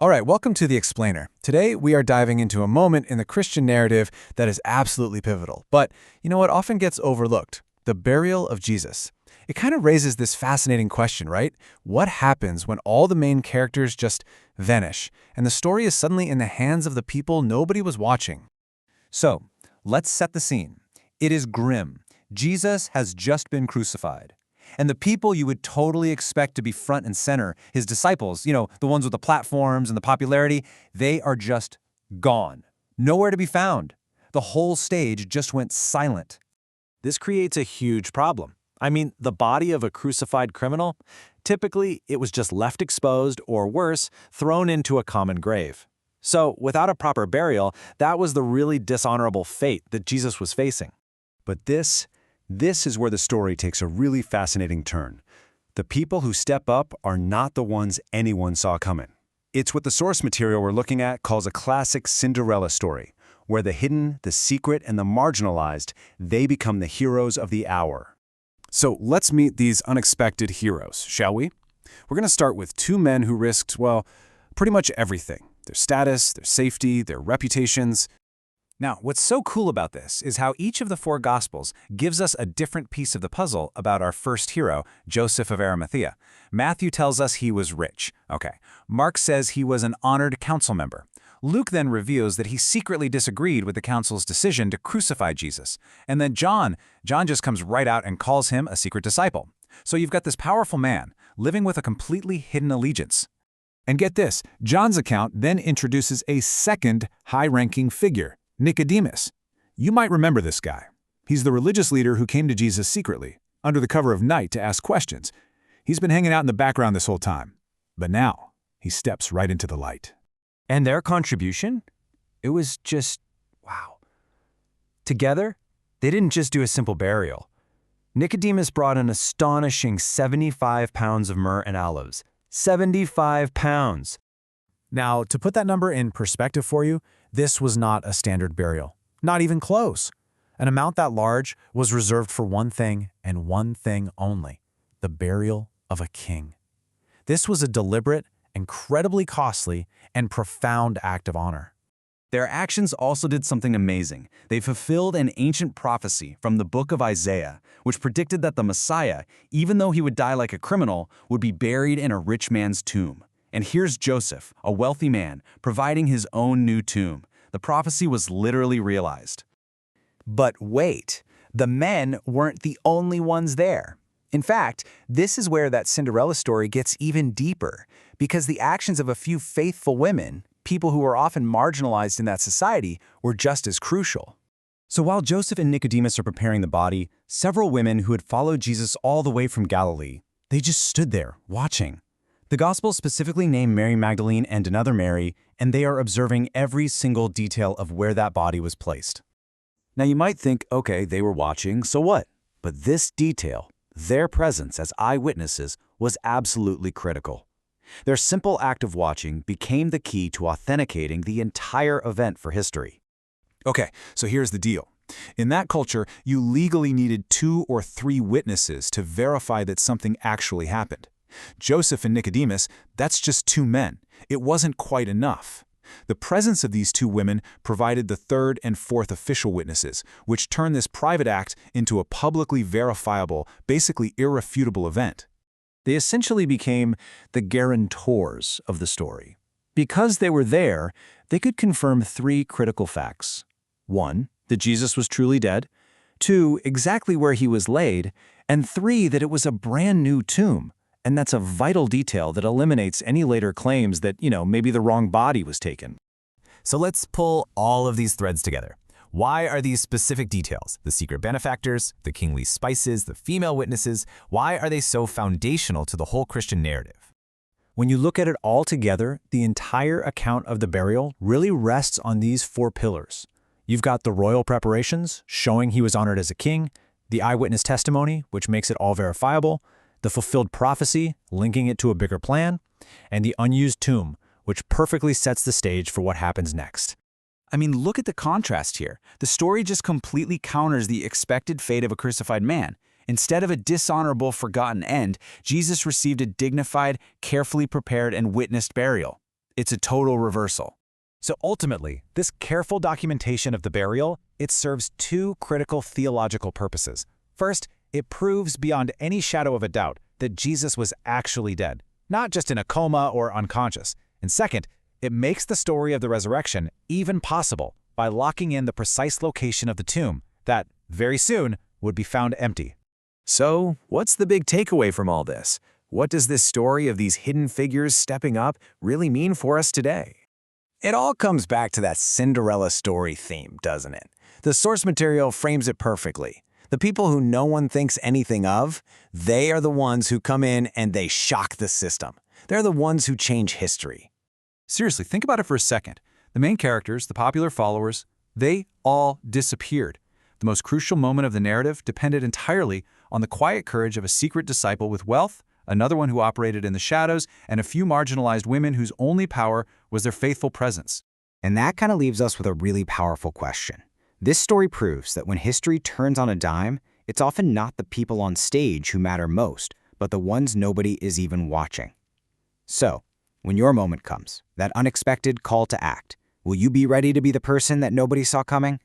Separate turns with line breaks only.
All right, welcome to The Explainer. Today, we are diving into a moment in the Christian narrative that is absolutely pivotal. But, you know what often gets overlooked? The burial of Jesus. It kind of raises this fascinating question, right? What happens when all the main characters just vanish, and the story is suddenly in the hands of the people nobody was watching?
So, let's set the scene. It is grim. Jesus has just been crucified. And the people you would totally expect to be front and center, his disciples, the ones with the platforms and the popularity, they are just gone. Nowhere to be found. The whole stage just went silent.
This creates a huge problem. I mean, the body of a crucified criminal, typically it was just left exposed or worse, thrown into a common grave. So, without a proper burial, that was the really dishonorable fate that Jesus was facing.
But this is where the story takes a really fascinating turn. The people who step up are not the ones anyone saw coming. It's what the source material we're looking at calls a classic Cinderella story, where the hidden, the secret, and the marginalized, they become the heroes of the hour.
So let's meet these unexpected heroes, shall we? We're going to start with two men who risked, well, pretty much everything. Their status, their safety, their reputations. Now, what's so cool about this is how each of the four Gospels gives us a different piece of the puzzle about our first hero, Joseph of Arimathea. Matthew tells us he was rich. Okay. Mark says he was an honored council member. Luke then reveals that he secretly disagreed with the council's decision to crucify Jesus. And then John just comes right out and calls him a secret disciple. So you've got this powerful man living with a completely hidden allegiance. And get this, John's account then introduces a second high-ranking figure, Nicodemus. You might remember this guy. He's the religious leader who came to Jesus secretly, under the cover of night to ask questions. He's been hanging out in the background this whole time. But now, he steps right into the light.
And their contribution? It was just, wow. Together, they didn't just do a simple burial. Nicodemus brought an astonishing 75 pounds of myrrh and aloes. 75 pounds!
Now, to put that number in perspective for you, this was not a standard burial. Not even close. An amount that large was reserved for one thing and one thing only: the burial of a king. This was a deliberate, incredibly costly, and profound act of honor.
Their actions also did something amazing. They fulfilled an ancient prophecy from the book of Isaiah, which predicted that the Messiah, even though he would die like a criminal, would be buried in a rich man's tomb. And here's Joseph, a wealthy man, providing his own new tomb. The prophecy was literally realized.
But wait, the men weren't the only ones there. In fact, this is where that Cinderella story gets even deeper, because the actions of a few faithful women, people who were often marginalized in that society, were just as crucial.
So while Joseph and Nicodemus are preparing the body, several women who had followed Jesus all the way from Galilee, they just stood there, watching. The Gospels specifically name Mary Magdalene and another Mary, and they are observing every single detail of where that body was placed.
Now you might think, okay, they were watching, so what? But this detail, their presence as eyewitnesses, was absolutely critical. Their simple act of watching became the key to authenticating the entire event for history.
Okay, so here's the deal. In that culture, you legally needed 2 or 3 witnesses to verify that something actually happened. Joseph and Nicodemus, that's just 2 men. It wasn't quite enough. The presence of these 2 women provided the 3rd and 4th official witnesses, which turned this private act into a publicly verifiable, basically irrefutable event.
They essentially became the guarantors of the story. Because they were there, they could confirm 3 critical facts. 1, that Jesus was truly dead. 2, exactly where he was laid. And 3, that it was a brand new tomb. And that's a vital detail that eliminates any later claims that, maybe the wrong body was taken.
So let's pull all of these threads together. Why are these specific details, the secret benefactors, the kingly spices, the female witnesses, why are they so foundational to the whole Christian narrative?
When you look at it all together, the entire account of the burial really rests on these 4 pillars. You've got the royal preparations, showing he was honored as a king, the eyewitness testimony, which makes it all verifiable, the fulfilled prophecy, linking it to a bigger plan, and the unused tomb, which perfectly sets the stage for what happens next.
I mean, look at the contrast here. The story just completely counters the expected fate of a crucified man. Instead of a dishonorable, forgotten end, Jesus received a dignified, carefully prepared, and witnessed burial.
It's a total reversal. So ultimately, this careful documentation of the burial, it serves two critical theological purposes. First, it proves beyond any shadow of a doubt that Jesus was actually dead, not just in a coma or unconscious. And second, it makes the story of the resurrection even possible by locking in the precise location of the tomb that, very soon, would be found empty.
So, what's the big takeaway from all this? What does this story of these hidden figures stepping up really mean for us today?
It all comes back to that Cinderella story theme, doesn't it? The source material frames it perfectly. The people who no one thinks anything of, they are the ones who come in and they shock the system. They're the ones who change history.
Seriously, think about it for a second. The main characters, the popular followers, they all disappeared. The most crucial moment of the narrative depended entirely on the quiet courage of a secret disciple with wealth, another one who operated in the shadows, and a few marginalized women whose only power was their faithful presence.
And that kind of leaves us with a really powerful question. This story proves that when history turns on a dime, it's often not the people on stage who matter most, but the ones nobody is even watching. So, when your moment comes, that unexpected call to act, will you be ready to be the person that nobody saw coming?